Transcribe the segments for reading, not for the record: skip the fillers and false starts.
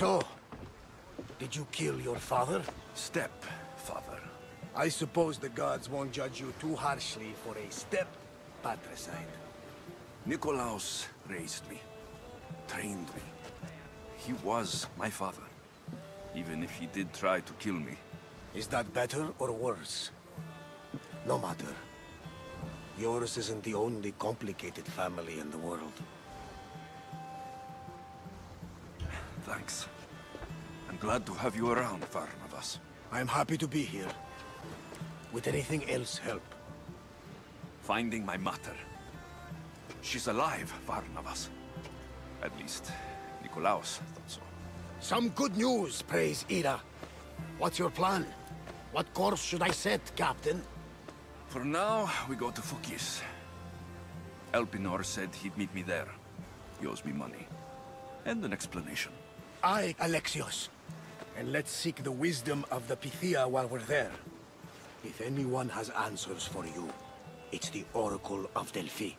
So, did you kill your father? Stepfather. I suppose the gods won't judge you too harshly for a step-patricide. Nikolaos raised me, trained me. He was my father, even if he did try to kill me. Is that better or worse? No matter. Yours isn't the only complicated family in the world. Thanks. I'm glad to have you around, Varnavas. I'm happy to be here. Would anything else help? Finding my mother. She's alive, Varnavas. At least, Nikolaos thought so. Some good news, praise Ira. What's your plan? What course should I set, Captain? For now, we go to Fukis. Elpinor said he'd meet me there. He owes me money. And an explanation. Aye, Alexios. And let's seek the wisdom of the Pythia while we're there. If anyone has answers for you, it's the Oracle of Delphi.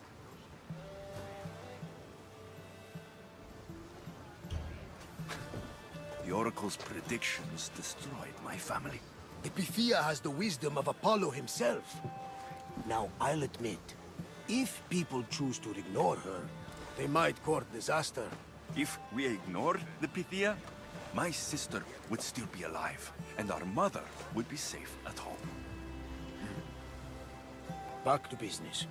The Oracle's predictions destroyed my family. The Pythia has the wisdom of Apollo himself. Now, I'll admit, if people choose to ignore her, they might court disaster. If we ignore the Pythia, my sister would still be alive, and our mother would be safe at home. Back to business.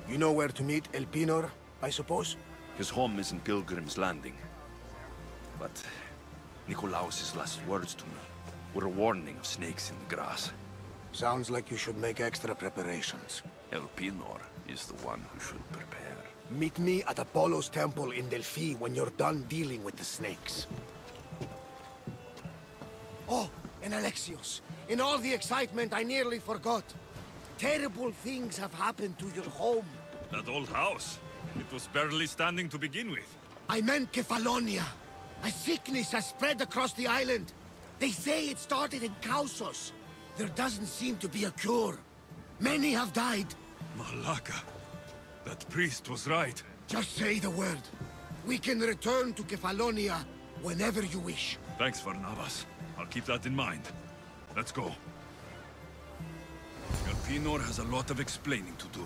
You know where to meet Elpinor, I suppose? His home is in Pilgrim's Landing. But Nikolaos' last words to me were a warning of snakes in the grass. Sounds like you should make extra preparations. Elpinor is the one who should prepare. Meet me at Apollo's temple in Delphi when you're done dealing with the snakes. Oh, and Alexios, in all the excitement I nearly forgot. Terrible things have happened to your home. That old house. It was barely standing to begin with. I meant Kefalonia. A sickness has spread across the island. They say it started in Kosmos. There doesn't seem to be a cure. Many have died. Malaka. That priest was right. Just say the word. We can return to Kefalonia whenever you wish. Thanks, Varnavas. I'll keep that in mind. Let's go. Elpinor has a lot of explaining to do.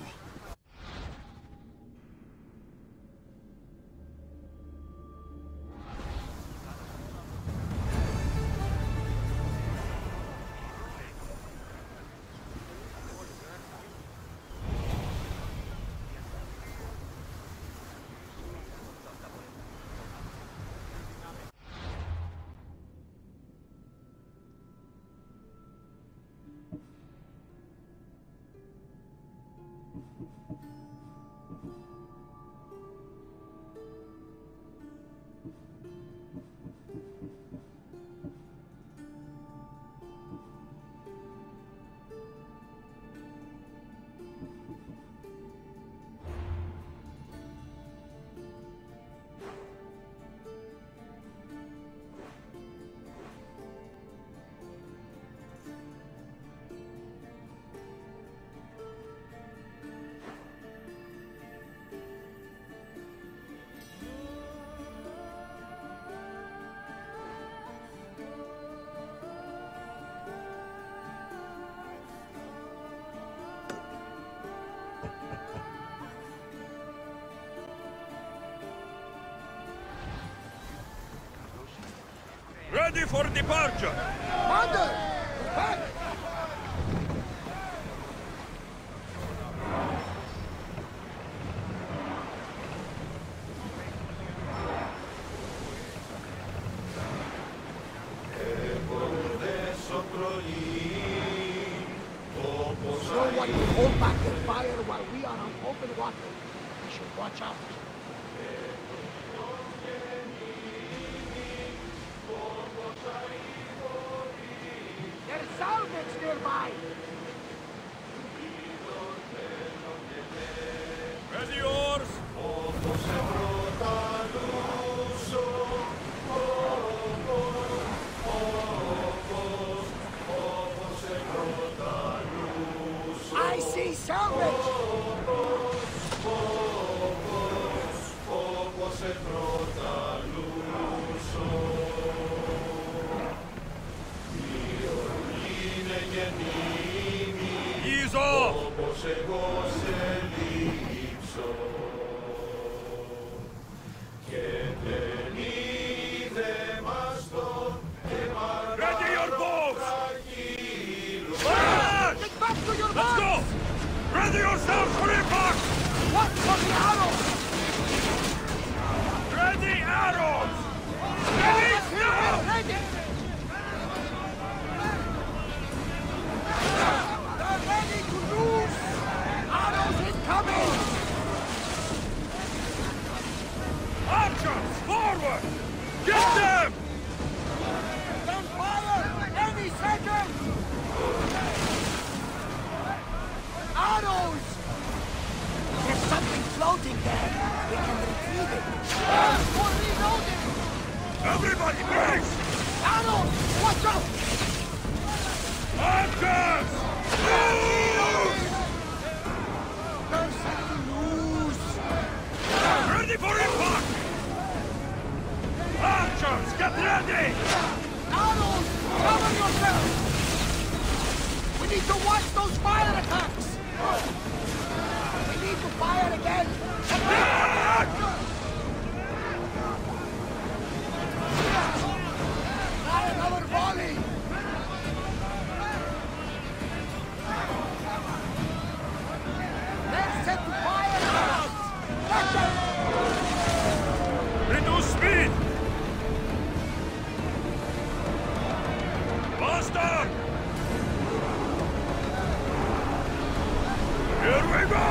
Ready for departure! Commander! Back! No one will hold back their fire while we are on open water. We should watch out. There's salvage nearby! Ready yours! I see salvage! Ready your bows! March! Get back to your Let's go! Ready yourselves for impact! Watch for the arrows! Ready arrows! Ready now! Ready! They're ready to lose! Arrows incoming! Archers, forward! Get them! Don't fire! Any second! Arrows! There's something floating there. We can retrieve it. For reloading! Everybody, brace! Arrows! Watch out! Archers! Move! They're set to lose! Ready for impact! Archers, get ready! Arrows! Cover yourself! We need to watch those fire attacks! We need to fire again! Try another volley! They're set to fire at us! Watch out! Reduce speed! Faster! Here we go!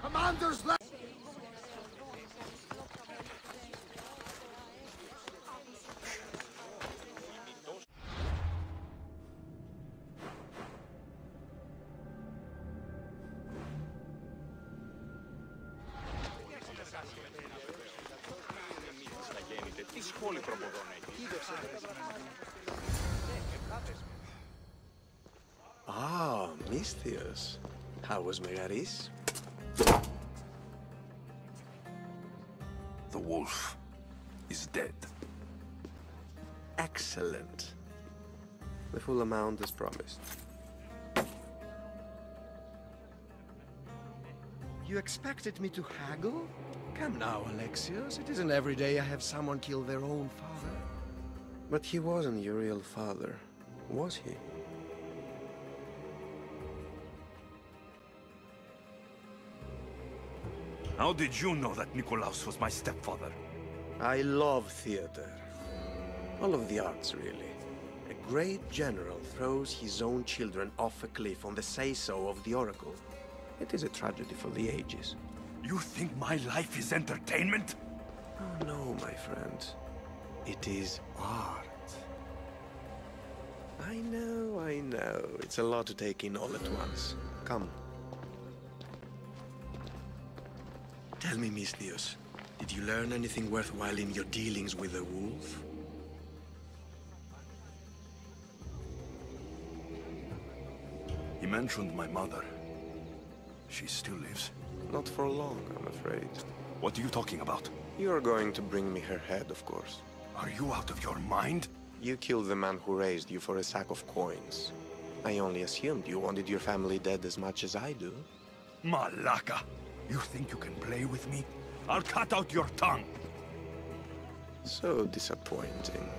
Commander's left! Ah, Misthios. How was Megaris? The wolf is dead. Excellent. The full amount as promised. You expected me to haggle? Come now, Alexios. It isn't every day I have someone kill their own father. But he wasn't your real father, was he? How did you know that Nikolaos was my stepfather? I love theater. All of the arts, really. A great general throws his own children off a cliff on the say-so of the Oracle. It is a tragedy for the ages. You think my life is entertainment? Oh no, my friend. It is art. I know. It's a lot to take in all at once. Come. Tell me, Misthios, did you learn anything worthwhile in your dealings with the wolf? He mentioned my mother. She still lives. Not for long, I'm afraid. What are you talking about? You're going to bring me her head, of course. Are you out of your mind? You killed the man who raised you for a sack of coins. I only assumed you wanted your family dead as much as I do. Malaka! You think you can play with me? I'll cut out your tongue! So disappointing.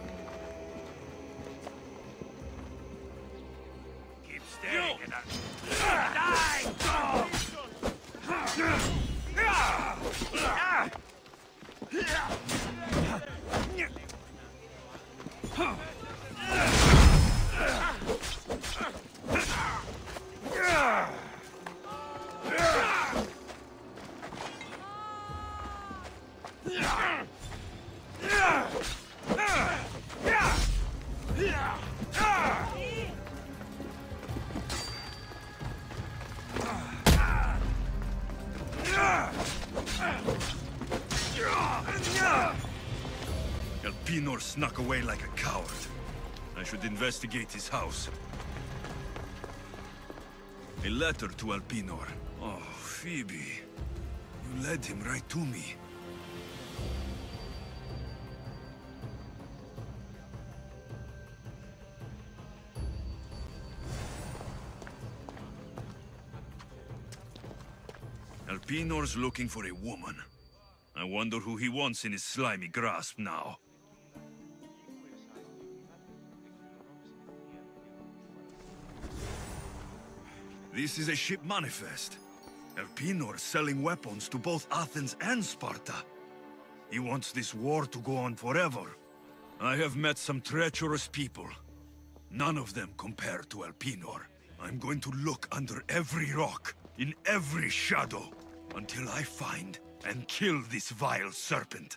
Keep staring at us. Die! Elpinor snuck away like a coward. I should investigate his house. A letter to Elpinor. Oh, Phoebe. You led him right to me. Elpinor's looking for a woman. I wonder who he wants in his slimy grasp now. This is a ship manifest. Elpinor selling weapons to both Athens and Sparta. He wants this war to go on forever. I have met some treacherous people. None of them compare to Elpinor. I'm going to look under every rock, in every shadow, until I find and kill this vile serpent.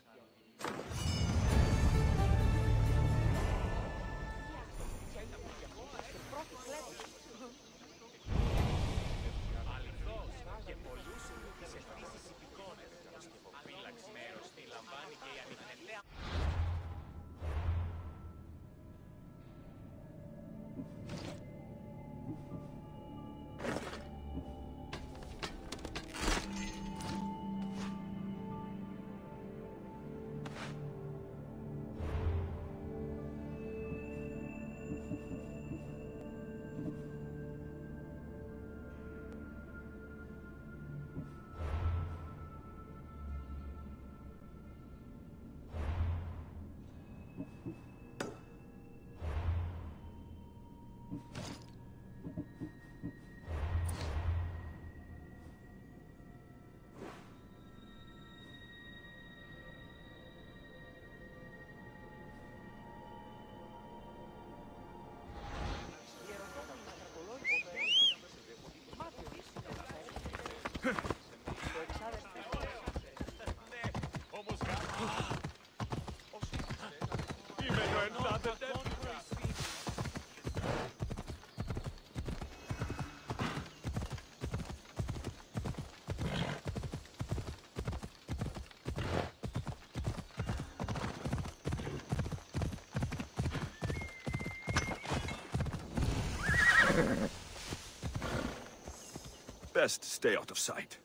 Best stay out of sight.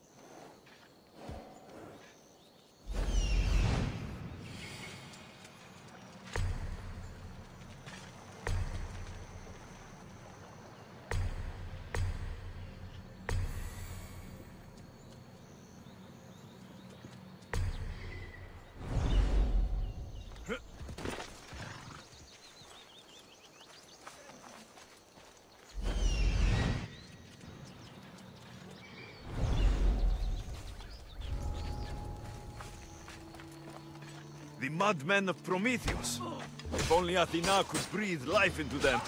The madmen of Prometheus. If only Athena could breathe life into them.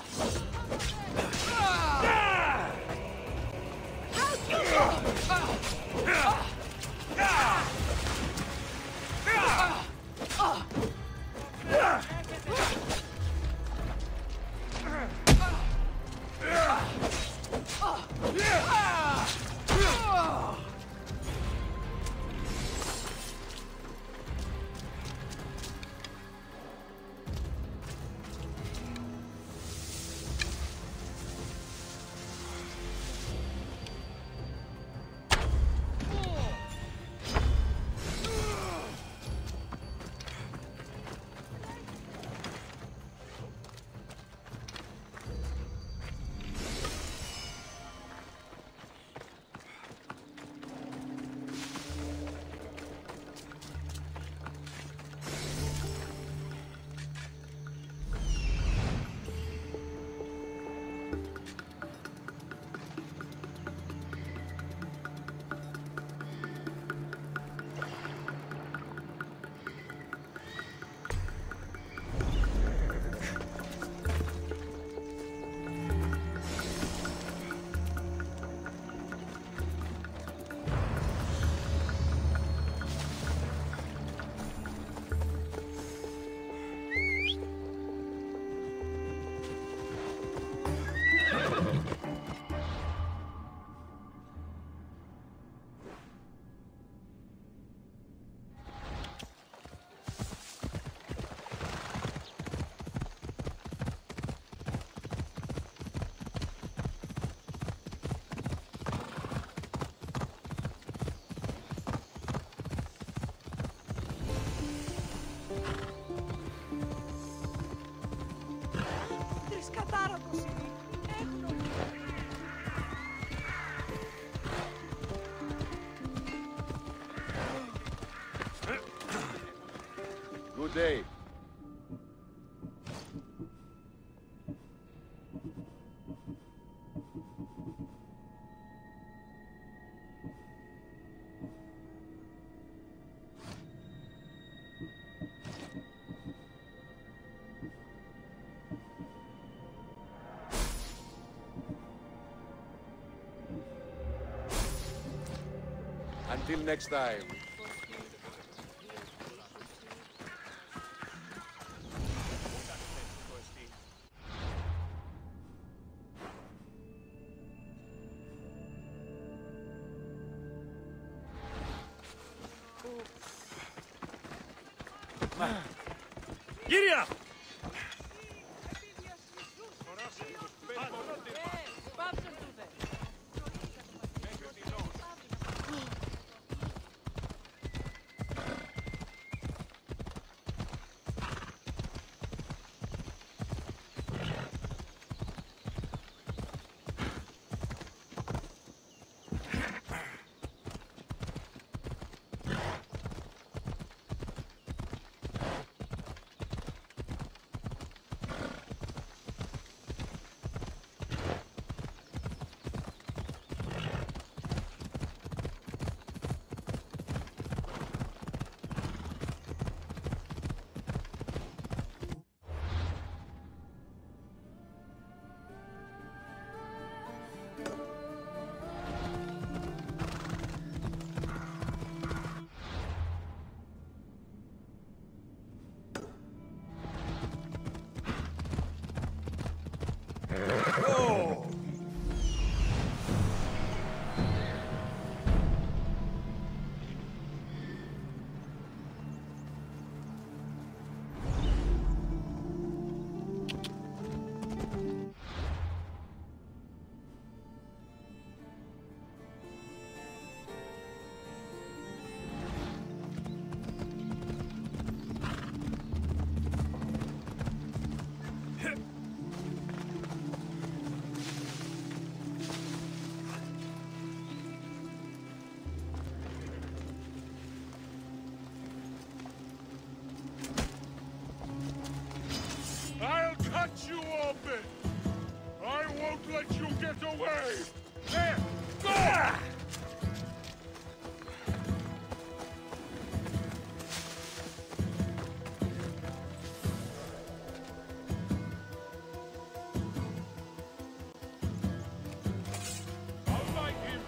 day. Until next time. Giria! I'll cut you open! I won't let you get away! There! Go! I'll fight him!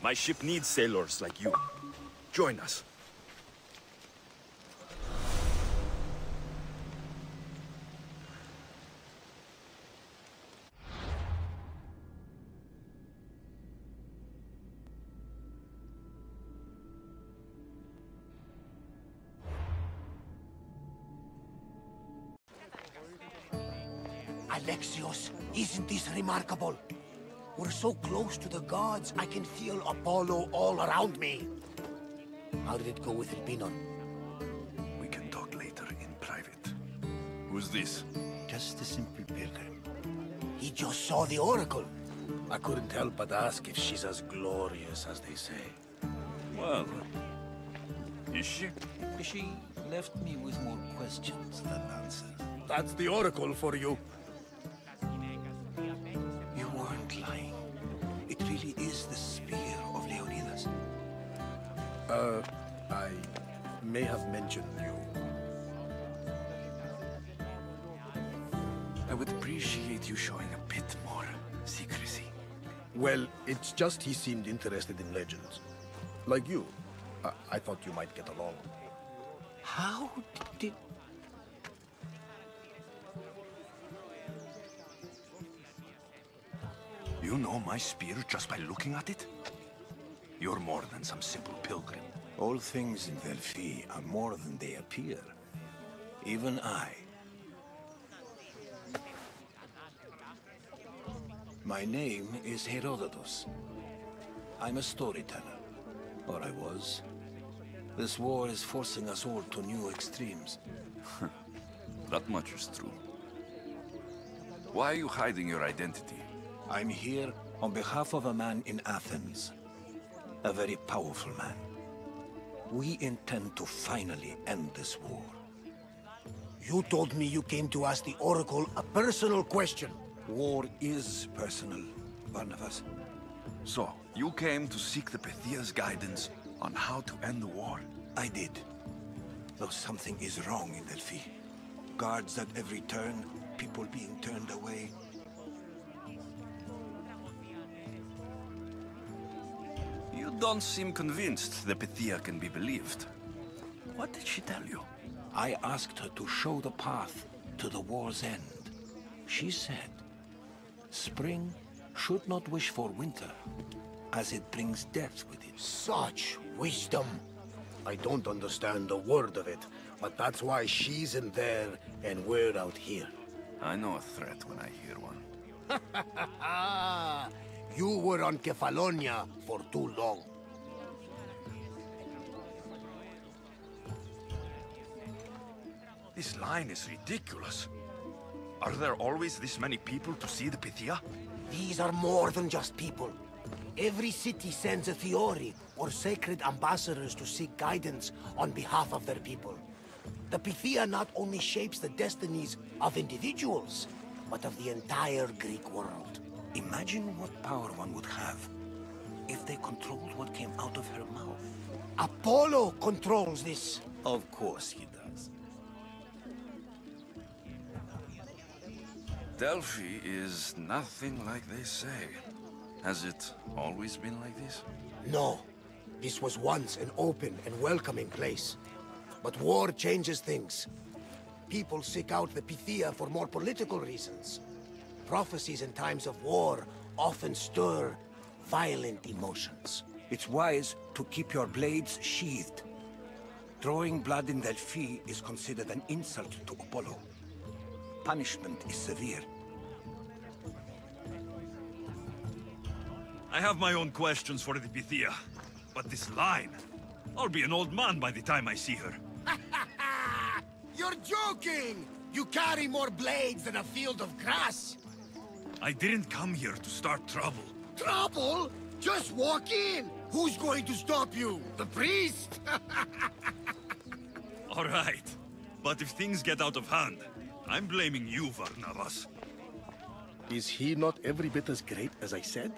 My ship needs sailors like you. Join us. Alexios, isn't this remarkable? We're so close to the gods, I can feel Apollo all around me. How did it go with Elpinon? We can talk later in private. Who's this? Just a simple pilgrim. He just saw the oracle. I couldn't help but ask if she's as glorious as they say. Well, is she? She left me with more questions than answers. That's the oracle for you. You weren't lying. It really is the spear of Leonidas. I may have mentioned you. showing a bit more secrecy? Well, it's just he seemed interested in legends. Like you. I thought you might get along. How did... You know my spear just by looking at it? You're more than some simple pilgrim. All things in Delphi are more than they appear. Even I. My name is Herodotus. I'm a storyteller. Or I was. This war is forcing us all to new extremes. That much is true. Why are you hiding your identity? I'm here on behalf of a man in Athens. A very powerful man. We intend to finally end this war. You told me you came to ask the Oracle a personal question. War is personal, Barnabas. So, you came to seek the Pythia's guidance on how to end the war? I did. Though something is wrong in Delphi. Guards at every turn, people being turned away. You don't seem convinced the Pythia can be believed. What did she tell you? I asked her to show the path to the war's end. She said, spring should not wish for winter, as it brings death with it. Such wisdom. I don't understand a word of it, but that's why she's in there and we're out here. I know a threat when I hear one. You were on Kefalonia for too long. This line is ridiculous. Are there always this many people to see the Pythia? These are more than just people. Every city sends a Theori or sacred ambassadors to seek guidance on behalf of their people. The Pythia not only shapes the destinies of individuals, but of the entire Greek world. Imagine what power one would have if they controlled what came out of her mouth. Apollo controls this. Of course he does. Delphi is nothing like they say. Has it always been like this? No. This was once an open and welcoming place. But war changes things. People seek out the Pythia for more political reasons. Prophecies in times of war often stir violent emotions. It's wise to keep your blades sheathed. Drawing blood in Delphi is considered an insult to Apollo. Punishment is severe. I have my own questions for the Pythia, but this line... I'll be an old man by the time I see her. You're joking! You carry more blades than a field of grass! I didn't come here to start trouble. Trouble? Just walk in! Who's going to stop you? The priest? All right, but if things get out of hand, I'm blaming you, Barnabas. Is he not every bit as great as I said?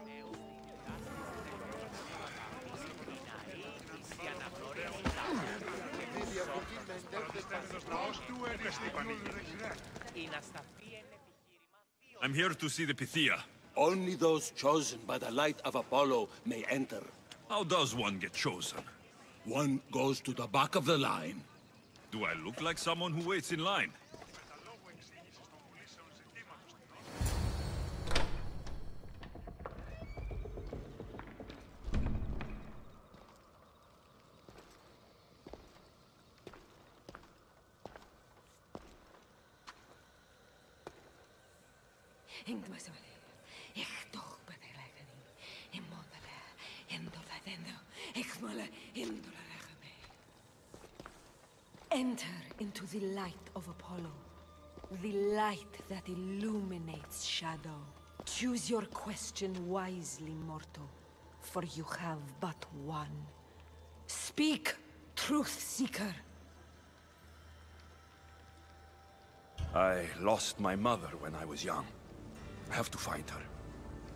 I'm here to see the Pythia. Only those chosen by the light of Apollo may enter. How does one get chosen? One goes to the back of the line. Do I look like someone who waits in line? Enter into the light of Apollo, the light that illuminates shadow. Choose your question wisely, mortal, for you have but one. Speak, truth seeker. I lost my mother when I was young. I have to find her.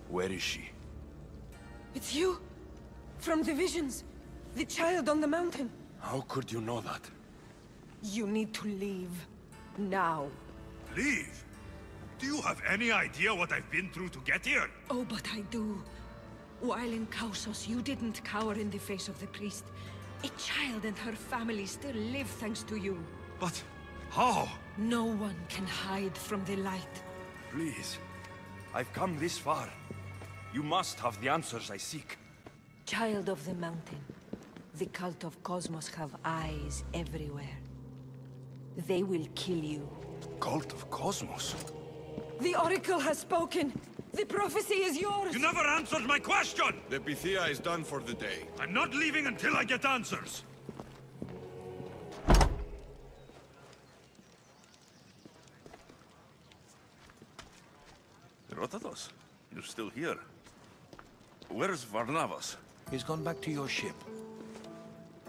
Where is she? It's you? From the visions? The child on the mountain? How could you know that? You need to leave. Now. Leave? Do you have any idea what I've been through to get here? Oh, but I do. While in Kosmos, you didn't cower in the face of the priest. A child and her family still live thanks to you. But how? No one can hide from the light. Please. I've come this far. You must have the answers I seek. Child of the mountain, the cult of Kosmos have eyes everywhere. They will kill you. Cult of Kosmos? The Oracle has spoken! The prophecy is yours! You never answered my question! The Pythia is done for the day. I'm not leaving until I get answers! Herodotus, you're still here. Where's Varnavas? He's gone back to your ship.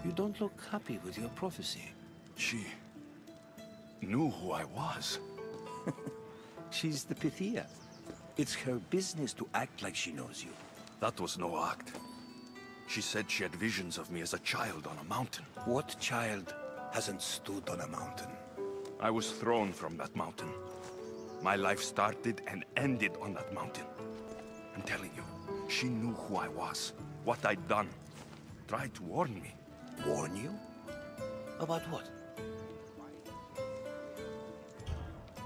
You don't look happy with your prophecy. She knew who I was. She's the Pythia. It's her business to act like she knows you. That was no act. She said she had visions of me as a child on a mountain. What child hasn't stood on a mountain? I was thrown from that mountain. My life started and ended on that mountain. I'm telling you, she knew who I was, what I'd done. Tried to warn me. Warn you? About what?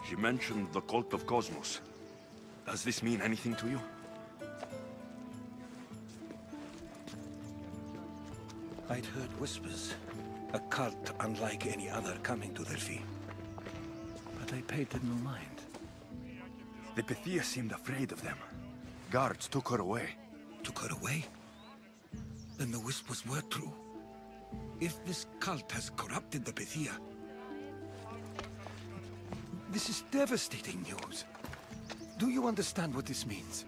She mentioned the cult of Kosmos. Does this mean anything to you? I'd heard whispers. A cult unlike any other coming to Delphi. But I paid them no mind. The Pythia seemed afraid of them. Guards took her away. Took her away? Then the whispers were true. If this cult has corrupted the Pythia... This is devastating news. Do you understand what this means?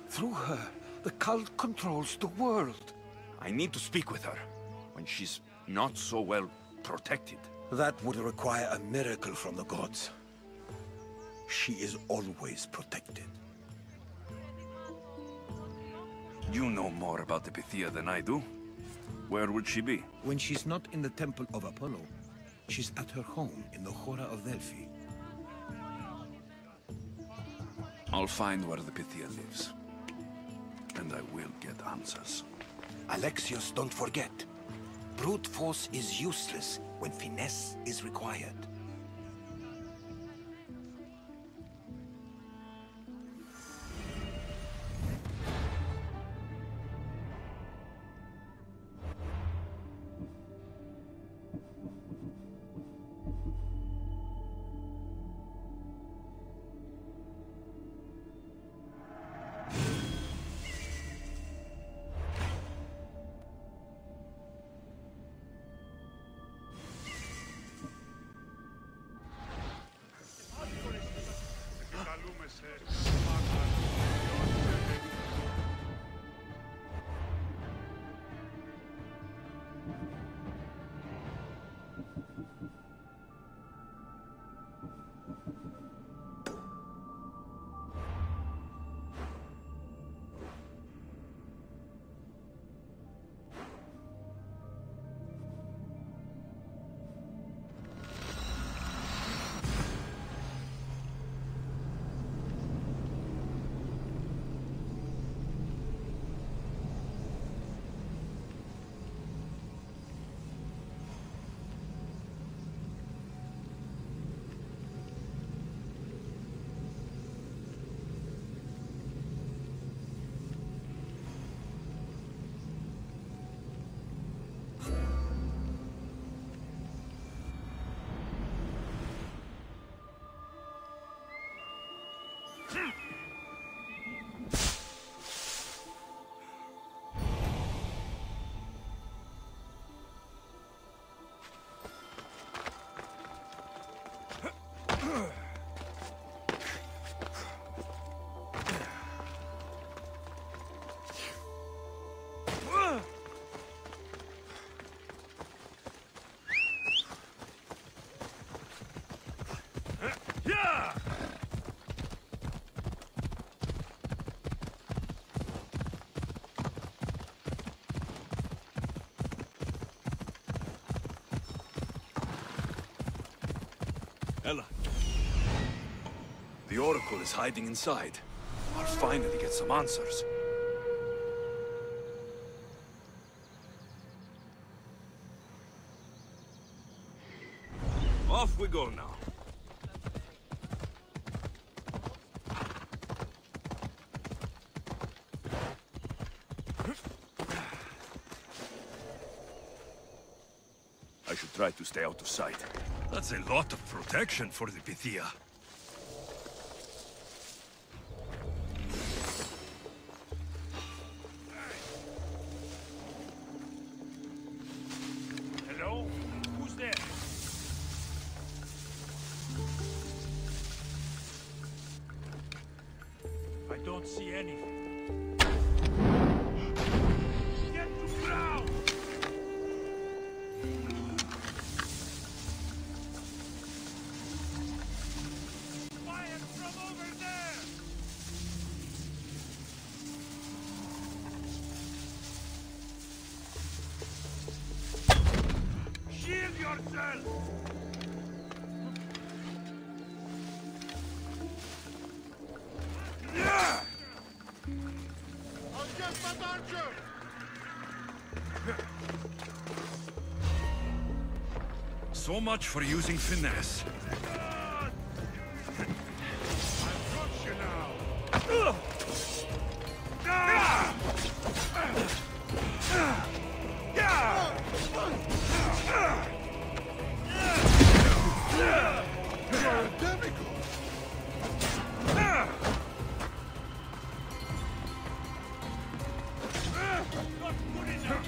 Through her, the cult controls the world. I need to speak with her, when she's not so well protected. That would require a miracle from the gods. She is always protected. You know more about the Pythia than I do. Where would she be? When she's not in the Temple of Apollo, she's at her home in the Hora of Delphi. I'll find where the Pythia lives. And I will get answers. Alexios, don't forget. Brute force is useless when finesse is required. The Oracle is hiding inside. I'll finally get some answers. Off we go now. I should try to stay out of sight. That's a lot of protection for the Pythia. Hello? Who's there? I don't see anything. Get to ground! Fire from over there! Shield yourself! Yeah! I'll get my archer! So much for using finesse. I've got you now! You're a demigod! Not good enough!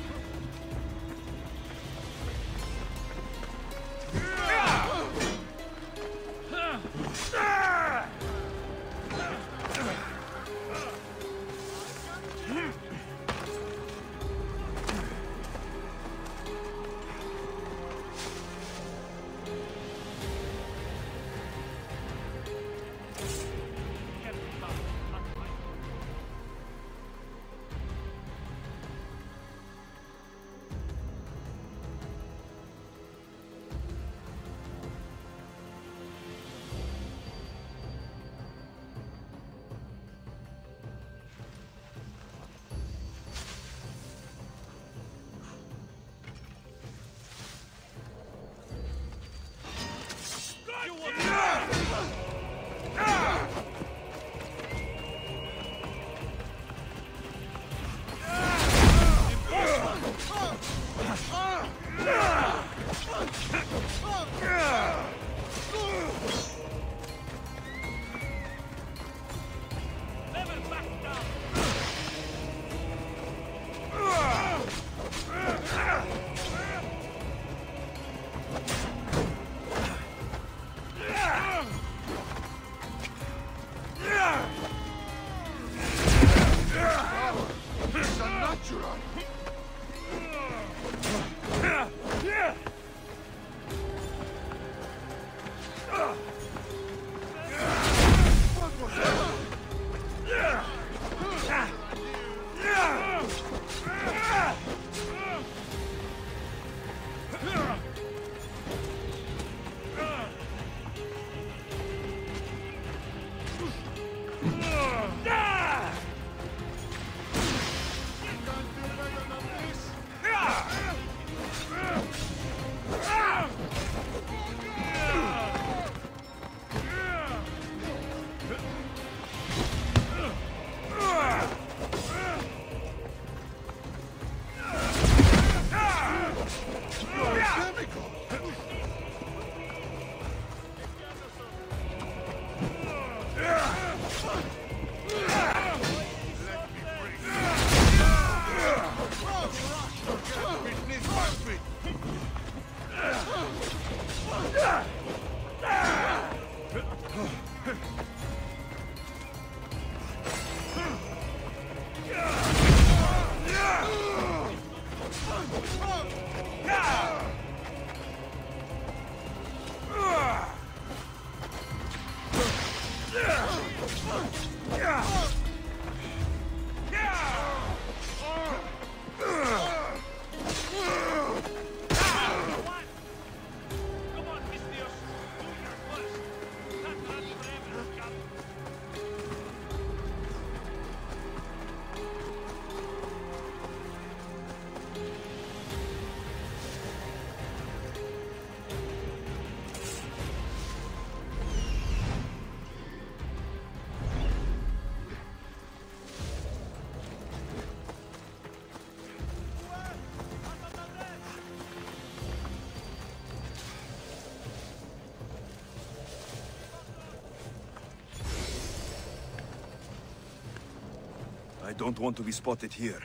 don't want to be spotted here.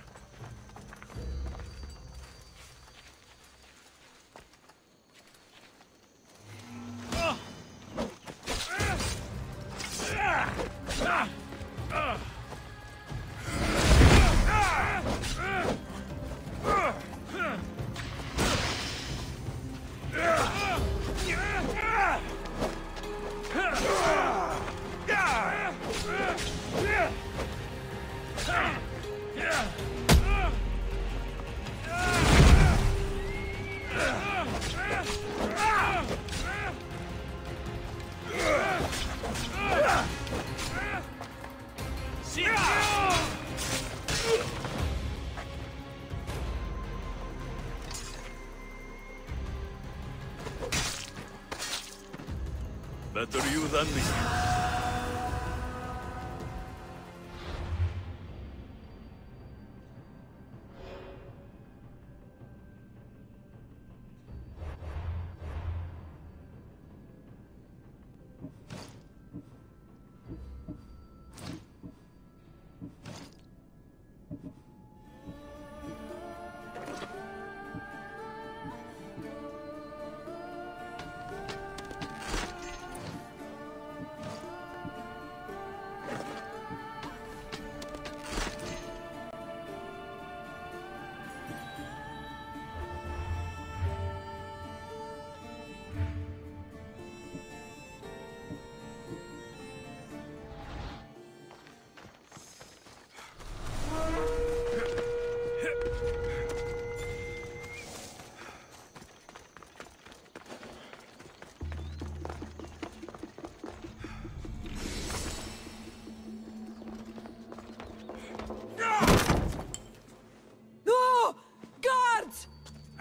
Better you than me.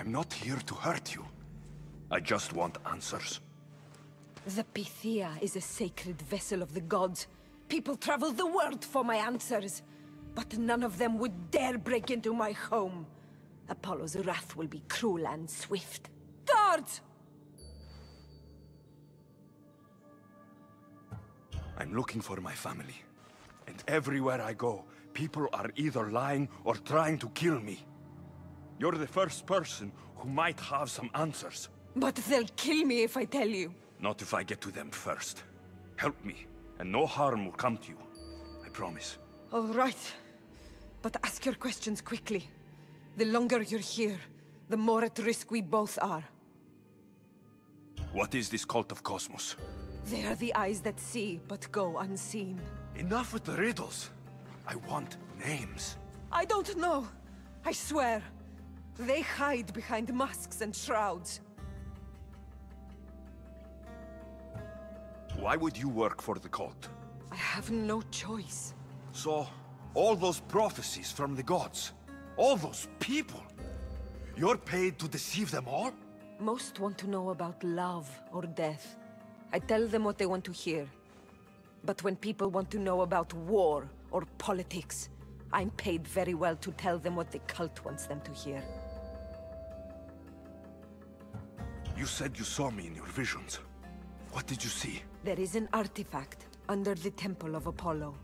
I'm not here to hurt you. I just want answers. The Pythia is a sacred vessel of the gods. People travel the world for my answers. But none of them would dare break into my home. Apollo's wrath will be cruel and swift. Guards! I'm looking for my family. And everywhere I go, people are either lying or trying to kill me. You're the first person who might have some answers. But they'll kill me if I tell you. Not if I get to them first. Help me, and no harm will come to you. I promise. All right. But ask your questions quickly. The longer you're here, the more at risk we both are. What is this cult of Kosmos? They are the eyes that see, but go unseen. Enough with the riddles. I want names. I don't know. I swear. They hide behind masks and shrouds. Why would you work for the cult? I have no choice. So, all those prophecies from the gods, all those people, you're paid to deceive them all? Most want to know about love or death. I tell them what they want to hear. But when people want to know about war or politics, I'm paid very well to tell them what the cult wants them to hear. You said you saw me in your visions. What did you see? There is an artifact under the Temple of Apollo.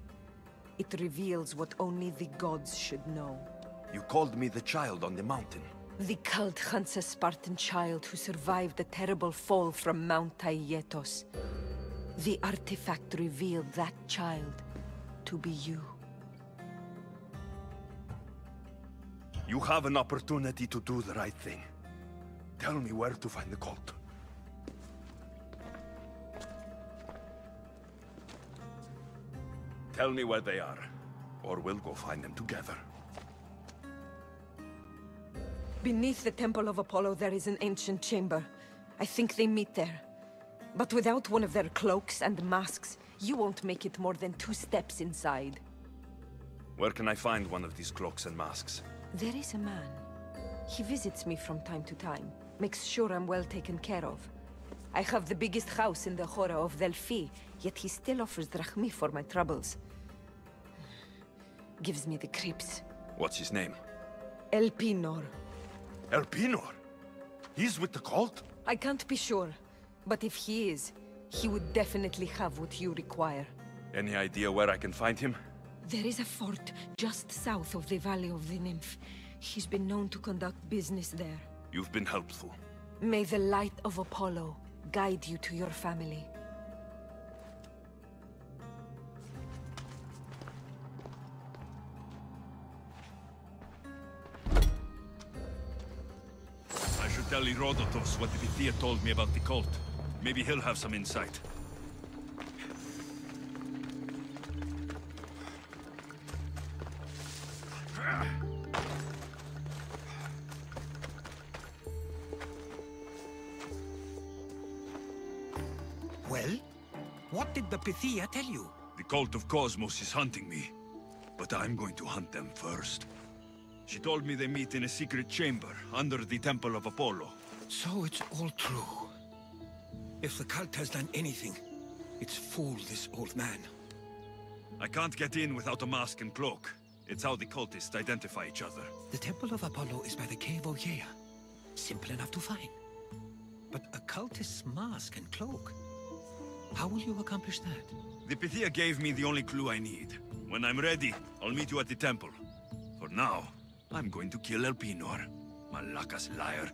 It reveals what only the gods should know. You called me the child on the mountain. The cult hunts a Spartan child who survived a terrible fall from Mount Aietos. The artifact revealed that child to be you. You have an opportunity to do the right thing. Tell me where to find the cult. Tell me where they are, or we'll go find them together. Beneath the Temple of Apollo there is an ancient chamber. I think they meet there. But without one of their cloaks and masks, you won't make it more than 2 steps inside. Where can I find one of these cloaks and masks? There is a man. He visits me from time to time. Makes sure I'm well taken care of. I have the biggest house in the Hora of Delphi, yet he still offers drachmi for my troubles. Gives me the creeps. What's his name? Elpinor. Elpinor? He's with the cult? I can't be sure, but if he is, he would definitely have what you require. Any idea where I can find him? There is a fort just south of the Valley of the Nymph. He's been known to conduct business there. You've been helpful. May the light of Apollo guide you to your family. I should tell Herodotus what the Pythia told me about the cult. Maybe he'll have some insight. Well? What did the Pythia tell you? The cult of Kosmos is hunting me, but I'm going to hunt them first. She told me they meet in a secret chamber under the Temple of Apollo. So it's all true. If the cult has done anything, it's fooled this old man. I can't get in without a mask and cloak. It's how the cultists identify each other. The Temple of Apollo is by the Cave Ogyea. Simple enough to find. But a cultist's mask and cloak? How will you accomplish that? The Pythia gave me the only clue I need. When I'm ready, I'll meet you at the temple. For now, I'm going to kill Elpinor, Malaka's liar.